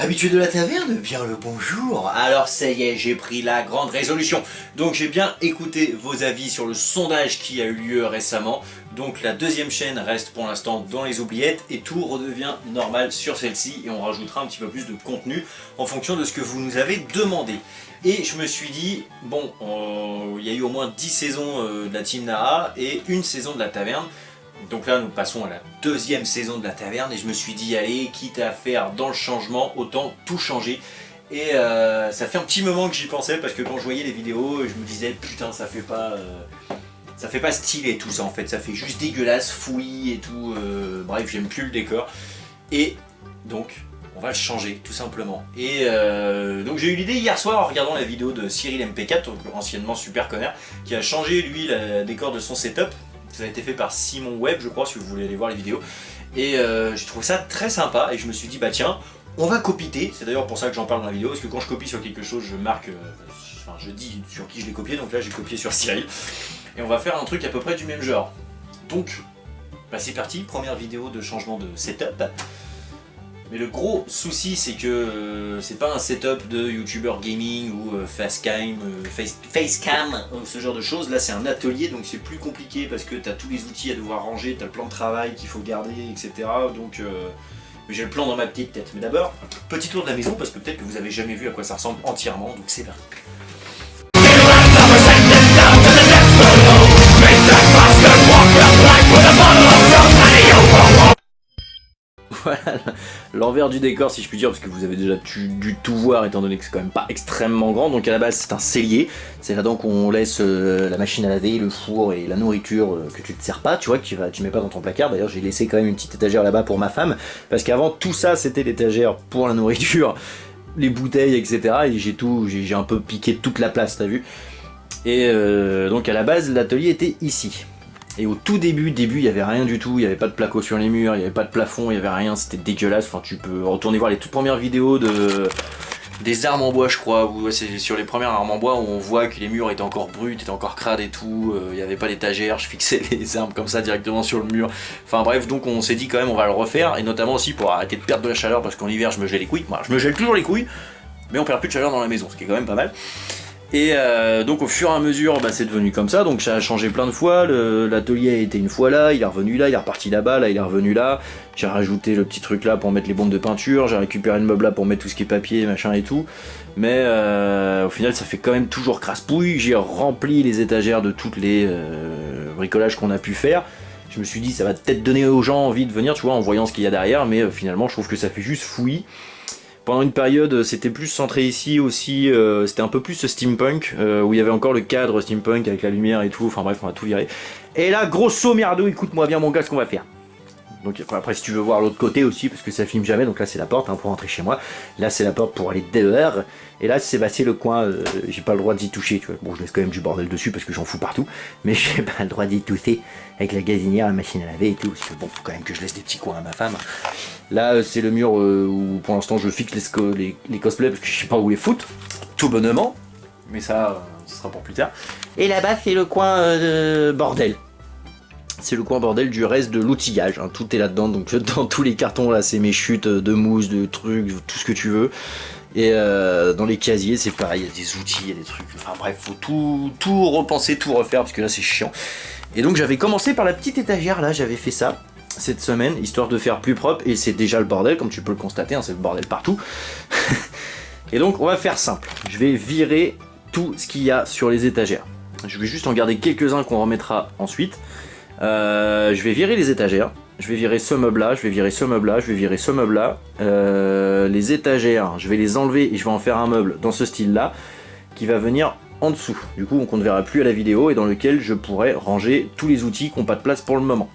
Habitué de la taverne, bien le bonjour. Alors ça y est, j'ai pris la grande résolution. Donc j'ai bien écouté vos avis sur le sondage qui a eu lieu récemment. Donc la deuxième chaîne reste pour l'instant dans les oubliettes et tout redevient normal sur celle-ci. Et on rajoutera un petit peu plus de contenu en fonction de ce que vous nous avez demandé. Et je me suis dit, bon, il y a eu au moins 10 saisons de la Team Nara et une saison de la taverne. Donc là nous passons à la deuxième saison de la taverne et je me suis dit allez, quitte à faire dans le changement, autant tout changer. Et ça fait un petit moment que j'y pensais parce que quand je voyais les vidéos je me disais putain ça fait pas stylé tout ça en fait, ça fait juste dégueulasse, fouillis et tout, bref j'aime plus le décor. Et donc on va le changer tout simplement. Et donc j'ai eu l'idée hier soir en regardant la vidéo de Cyril MP4, donc anciennement Super Connard, qui a changé lui le décor de son setup. Ça a été fait par Simon Web je crois si vous voulez aller voir les vidéos. Et j'ai trouvé ça très sympa et je me suis dit bah tiens, on va copiter. C'est d'ailleurs pour ça que j'en parle dans la vidéo, parce que quand je copie sur quelque chose je marque, enfin je dis sur qui je l'ai copié, donc là j'ai copié sur Cyril. Et on va faire un truc à peu près du même genre. Donc bah c'est parti, première vidéo de changement de setup. Mais le gros souci c'est que c'est pas un setup de youtubeur gaming ou facecam, ce genre de choses. Là c'est un atelier donc c'est plus compliqué parce que t'as tous les outils à devoir ranger, t'as le plan de travail qu'il faut garder, etc. Donc j'ai le plan dans ma petite tête. Mais d'abord, petit tour de la maison parce que peut-être que vous avez jamais vu à quoi ça ressemble entièrement, donc c'est parti. Voilà l'envers du décor si je puis dire, parce que vous avez déjà dû tout voir étant donné que c'est quand même pas extrêmement grand. Donc à la base c'est un cellier, c'est là-dedans qu'on laisse la machine à laver, le four et la nourriture que tu te sers pas, tu vois, que tu mets pas dans ton placard. D'ailleurs j'ai laissé quand même une petite étagère là-bas pour ma femme, parce qu'avant tout ça c'était l'étagère pour la nourriture, les bouteilles etc. Et j'ai un peu piqué toute la place, t'as vu. Et donc à la base l'atelier était ici. Et au tout début, il y avait rien du tout, il n'y avait pas de placo sur les murs, il n'y avait pas de plafond, il n'y avait rien, c'était dégueulasse. Enfin, tu peux retourner voir les toutes premières vidéos des armes en bois, je crois, où c'est sur les premières armes en bois où on voit que les murs étaient encore bruts, étaient encore crades et tout, il n'y avait pas d'étagère, je fixais les armes comme ça directement sur le mur. Enfin bref, donc on s'est dit quand même on va le refaire, et notamment aussi pour arrêter de perdre de la chaleur, parce qu'en hiver je me gèle les couilles, moi je me gèle toujours les couilles, mais on perd plus de chaleur dans la maison, ce qui est quand même pas mal. Et donc au fur et à mesure bah, c'est devenu comme ça, donc ça a changé plein de fois. L'atelier a été une fois là, il est revenu là, il est reparti là-bas, là il est revenu là. J'ai rajouté le petit truc là pour mettre les bombes de peinture, j'ai récupéré le meuble là pour mettre tout ce qui est papier, machin et tout. Mais au final ça fait quand même toujours crasse-pouille. J'ai rempli les étagères de toutes les bricolages qu'on a pu faire. Je me suis dit ça va peut-être donner aux gens envie de venir, tu vois, en voyant ce qu'il y a derrière, mais finalement je trouve que ça fait juste fouillis. Pendant une période, c'était plus centré ici aussi, c'était un peu plus steampunk, où il y avait encore le cadre steampunk avec la lumière et tout, enfin bref, on va tout virer. Et là, grosso merdo, écoute-moi bien mon gars, ce qu'on va faire. Donc après, si tu veux voir l'autre côté aussi, parce que ça filme jamais, donc là c'est la porte hein, pour rentrer chez moi, là c'est la porte pour aller dehors, et là c'est le coin, j'ai pas le droit d'y toucher, tu vois. Bon, je laisse quand même du bordel dessus parce que j'en fous partout, mais j'ai pas le droit d'y toucher avec la gazinière, la machine à laver et tout, parce que bon, faut quand même que je laisse des petits coins à ma femme. Là c'est le mur où pour l'instant je fixe les cosplays parce que je sais pas où les foutre, tout bonnement, mais ça, ce sera pour plus tard. Et là-bas c'est le coin bordel. C'est le coin bordel du reste de l'outillage, hein. Tout est là-dedans, donc dans tous les cartons là c'est mes chutes de mousse, de trucs, tout ce que tu veux. Et dans les casiers c'est pareil, il y a des outils, il y a des trucs, enfin bref, faut tout repenser, tout refaire parce que là c'est chiant. Et donc j'avais commencé par la petite étagère là, j'avais fait ça cette semaine, histoire de faire plus propre, et c'est déjà le bordel comme tu peux le constater, hein, c'est le bordel partout. Et donc on va faire simple, je vais virer tout ce qu'il y a sur les étagères. Je vais juste en garder quelques-uns qu'on remettra ensuite. Je vais virer les étagères, je vais virer ce meuble là, je vais virer ce meuble là, je vais virer ce meuble là. Les étagères, je vais les enlever et je vais en faire un meuble dans ce style là qui va venir en dessous, du coup qu'on ne verra plus à la vidéo, et dans lequel je pourrai ranger tous les outils qui n'ont pas de place pour le moment.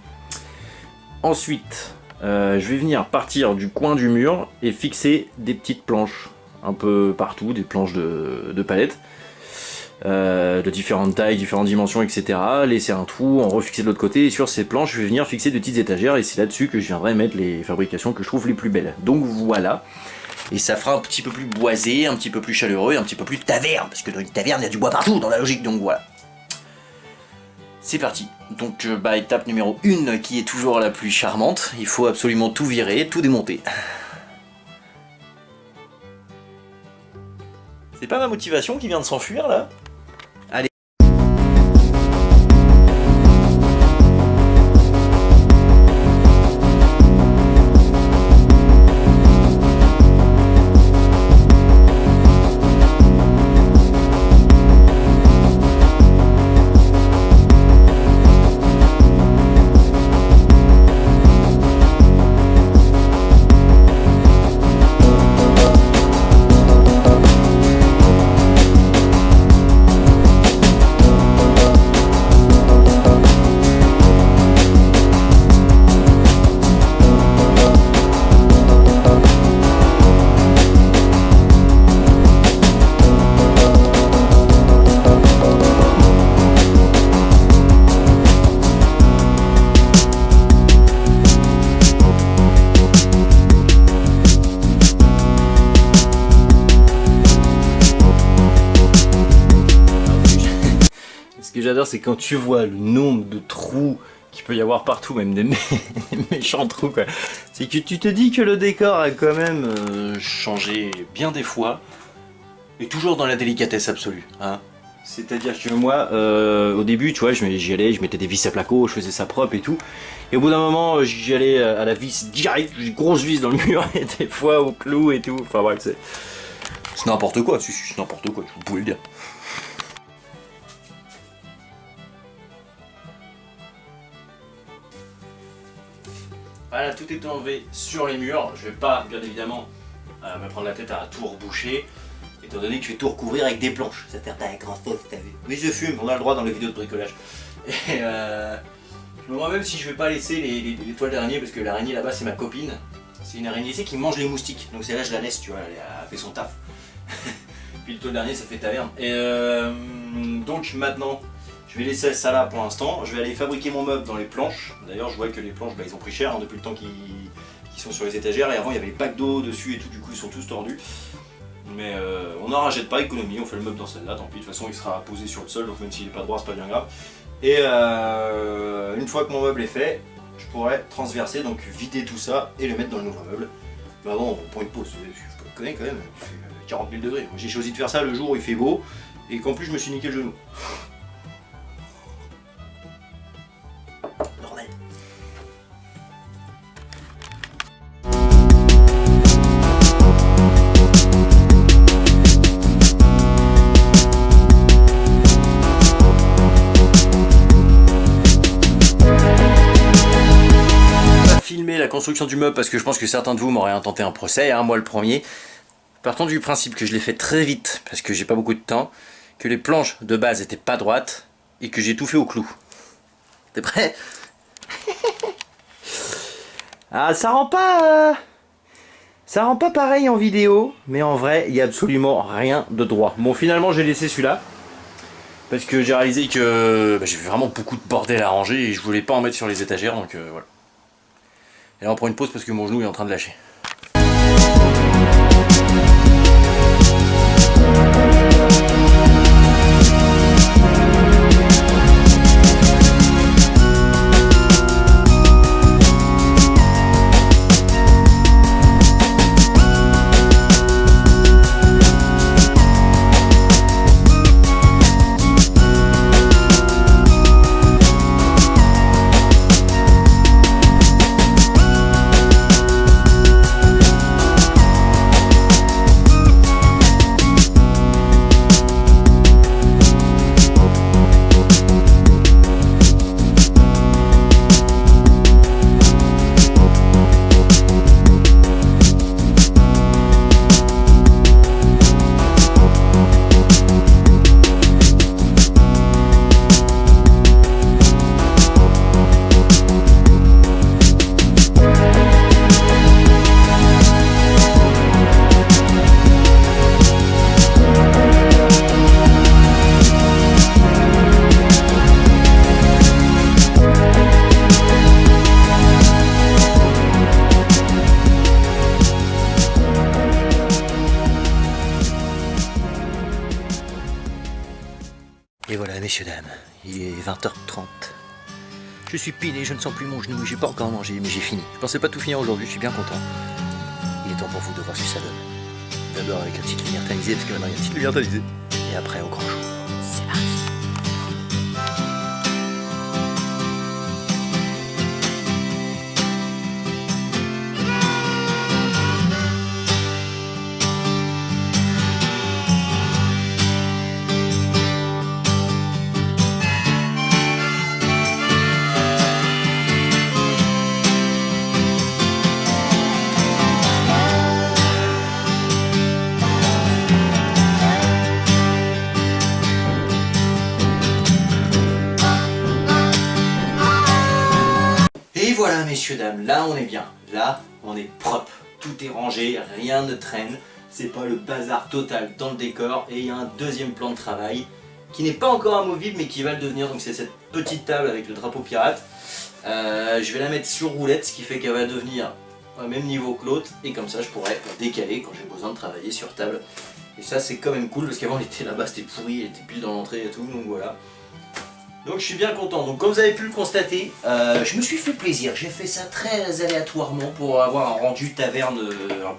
Ensuite je vais venir partir du coin du mur et fixer des petites planches un peu partout, des planches de palettes. De différentes tailles, différentes dimensions, etc. Laisser un trou, en refixer de l'autre côté, et sur ces planches je vais venir fixer de petites étagères, et c'est là-dessus que je viendrai mettre les fabrications que je trouve les plus belles. Donc voilà, et ça fera un petit peu plus boisé, un petit peu plus chaleureux, et un petit peu plus taverne, parce que dans une taverne il y a du bois partout dans la logique, donc voilà. C'est parti. Donc bah étape numéro 1 qui est toujours la plus charmante, il faut absolument tout virer, tout démonter. C'est pas ma motivation qui vient de s'enfuir là? Allez. Ce que j'adore, c'est quand tu vois le nombre de trous qu'il peut y avoir partout, même des méchants trous quoi. C'est que tu te dis que le décor a quand même changé bien des fois, et toujours dans la délicatesse absolue. Hein. C'est-à-dire que moi, au début, tu vois, j'y allais, je mettais des vis à placo, je faisais ça propre et tout. Et au bout d'un moment, j'y allais à la vis direct, une grosse vis dans le mur, et des fois au clou et tout. Enfin bref, c'est n'importe quoi, c'est n'importe quoi, vous pouvez le dire. Voilà, tout est enlevé sur les murs. Je vais pas, bien évidemment, me prendre la tête à tout reboucher, étant donné que je vais tout recouvrir avec des planches. Ça sert pas à grand chose, t'as vu. Oui, je fume, on a le droit dans les vidéos de bricolage. Et je me demande même si je vais pas laisser les toiles d'araignée, parce que l'araignée là-bas, c'est ma copine. C'est une araignée qui mange les moustiques. Donc c'est là, je la laisse, tu vois, elle a fait son taf. Puis le toile d'araignée, ça fait taverne. Et donc maintenant, je vais laisser ça là pour l'instant. Je vais aller fabriquer mon meuble dans les planches. D'ailleurs, je vois que les planches, ils ont pris cher hein, depuis le temps qu'ils sont sur les étagères. Et avant, il y avait les packs d'eau dessus et tout. Du coup, ils sont tous tordus. Mais on n'en rachète pas, économie. On fait le meuble dans celle-là. Tant pis, de toute façon, il sera posé sur le sol. Donc même s'il n'est pas droit, c'est pas bien grave. Et une fois que mon meuble est fait, je pourrais transverser, donc vider tout ça et le mettre dans le nouveau meuble. Mais avant, on prend une pause. Je connais quand même. Il fait 40 000 degrés. J'ai choisi de faire ça le jour où il fait beau. Et qu'en plus, je me suis niqué le genou. La construction du meuble parce que je pense que certains de vous m'auraient intenté un procès, hein, moi le premier. Partons du principe que je l'ai fait très vite parce que j'ai pas beaucoup de temps, que les planches de base étaient pas droites et que j'ai tout fait au clou. T'es prêt? Ah, ça rend pas pareil en vidéo, mais en vrai il y a absolument rien de droit. Bon, finalement j'ai laissé celui-là parce que j'ai réalisé que j'ai vraiment beaucoup de bordel à ranger et je voulais pas en mettre sur les étagères, donc voilà. Et là on prend une pause parce que mon genou est en train de lâcher. Et voilà, messieurs, dames, il est 20h30. Je suis pilé, je ne sens plus mon genou, j'ai pas encore mangé, mais j'ai fini. Je pensais pas tout finir aujourd'hui, je suis bien content. Il est temps pour vous de voir ce que ça donne. D'abord avec la petite lumière tamisée, parce que maintenant il y a une petite lumière tamisée. Et après au grand jour. C'est parti. Et voilà messieurs dames, là on est bien, là on est propre, tout est rangé, rien ne traîne, c'est pas le bazar total dans le décor et il y a un deuxième plan de travail qui n'est pas encore amovible mais qui va le devenir, donc c'est cette petite table avec le drapeau pirate. Je vais la mettre sur roulette, ce qui fait qu'elle va devenir au même niveau que l'autre et comme ça je pourrais la décaler quand j'ai besoin de travailler sur table. Et ça c'est quand même cool parce qu'avant elle était là-bas, c'était pourri, elle était pile dans l'entrée et tout, donc voilà. Donc je suis bien content. Donc comme vous avez pu le constater, je me suis fait plaisir. J'ai fait ça très aléatoirement pour avoir un rendu taverne un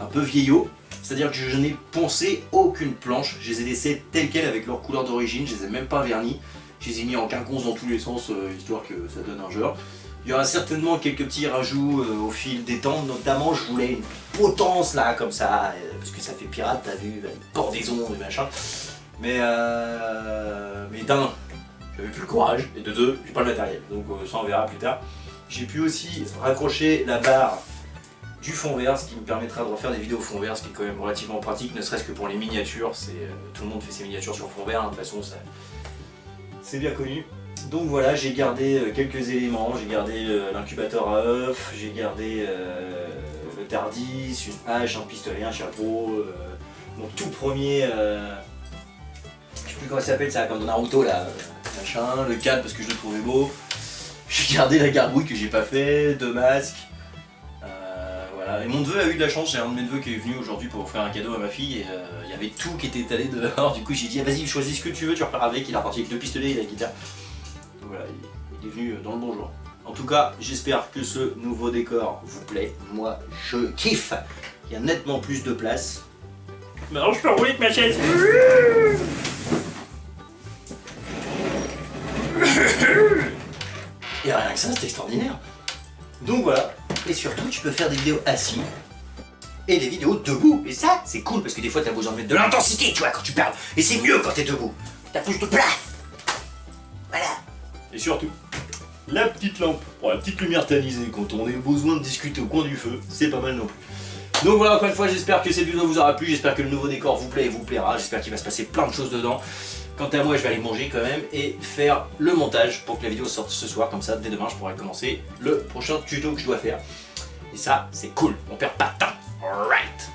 peu vieillot. C'est-à-dire que je n'ai poncé aucune planche. Je les ai laissées telles quelles avec leur couleur d'origine. Je les ai même pas vernis. Je les ai mis en quinconce dans tous les sens, histoire que ça donne un genre. Il y aura certainement quelques petits rajouts au fil des temps. Notamment je voulais une potence là comme ça. Parce que ça fait pirate, t'as vu, une pendaison et machin. Mais d'un, j'avais plus le courage, et de deux, j'ai pas le matériel, donc ça on verra plus tard. J'ai pu aussi raccrocher la barre du fond vert, ce qui me permettra de refaire des vidéos fond vert, ce qui est quand même relativement pratique, ne serait-ce que pour les miniatures. Tout le monde fait ses miniatures sur fond vert, hein, de toute façon c'est bien connu. Donc voilà, j'ai gardé quelques éléments, j'ai gardé l'incubateur à œufs, j'ai gardé le Tardis, une hache, un pistolet, un chapeau, mon tout premier... je sais plus comment il s'appelle, ça comme dans Naruto là, machin, le cadre parce que je le trouvais beau. J'ai gardé la garbouille que j'ai pas fait, 2 masques. Voilà. Et mon neveu a eu de la chance, j'ai un de mes neveux qui est venu aujourd'hui pour offrir un cadeau à ma fille et il y avait tout qui était étalé dehors. Du coup j'ai dit ah, vas-y choisis ce que tu veux, tu repars avec. Il est reparti avec 2 pistolets et la guitare. Donc voilà, il est venu dans le bon jour. En tout cas, j'espère que ce nouveau décor vous plaît. Moi je kiffe. Il y a nettement plus de place. Maintenant je peux rouler avec ma chaise. Et rien que ça, c'est extraordinaire. Donc voilà, et surtout tu peux faire des vidéos assis et des vidéos debout. Et ça, c'est cool parce que des fois t'as besoin de mettre de l'intensité, tu vois, quand tu parles. Et c'est mieux quand t'es debout. T'as plus de place. Voilà. Et surtout, la petite lampe pour la petite lumière tamisée quand on a besoin de discuter au coin du feu, c'est pas mal non plus. Donc voilà, encore une fois, j'espère que cette vidéo vous aura plu, j'espère que le nouveau décor vous plaît et vous plaira, j'espère qu'il va se passer plein de choses dedans. Quant à moi, je vais aller manger quand même et faire le montage pour que la vidéo sorte ce soir, comme ça, dès demain, je pourrai commencer le prochain tuto que je dois faire. Et ça, c'est cool, on perd pas de temps. Alright.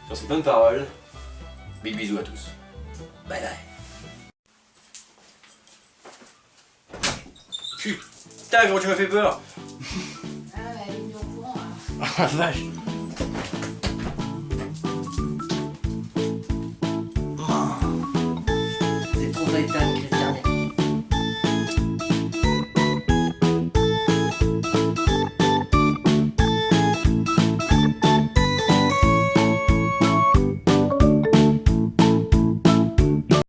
Sur ces bonnes paroles, big bisous à tous. Bye bye. Putain, comment tu m'as fait peur. Ah bah, elle est venue au courant. Ah la vache. C'est pour Nathan.